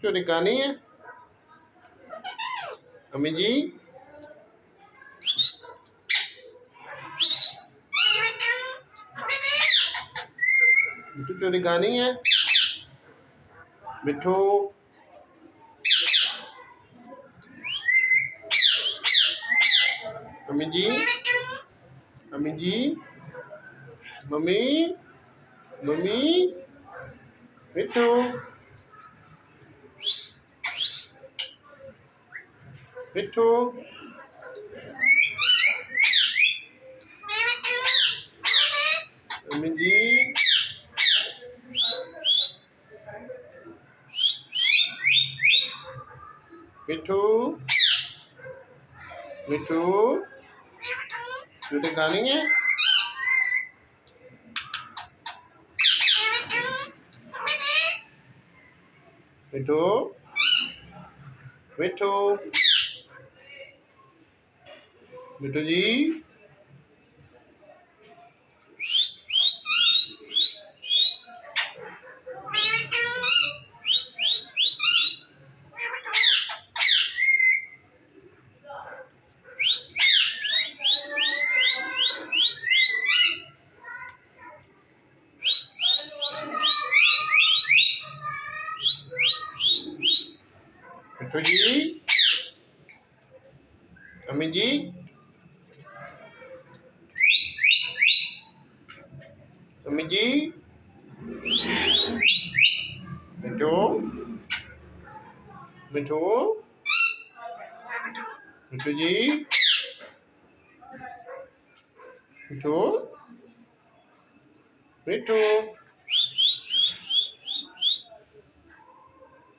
छोटी कहानी है। अम्मी जी मिठू चोरी कहानी है। मिठू अम्मी जी अम्मी जी मम्मी मम्मी मिठू मिठू अम्मी जी मिठू मिठू छोटी कहानी है। मिठू मिठू मिठू जी मिठू जी अम्मी जी अम्मी जी मिठू मिठू मिठू जी मिठू मिठू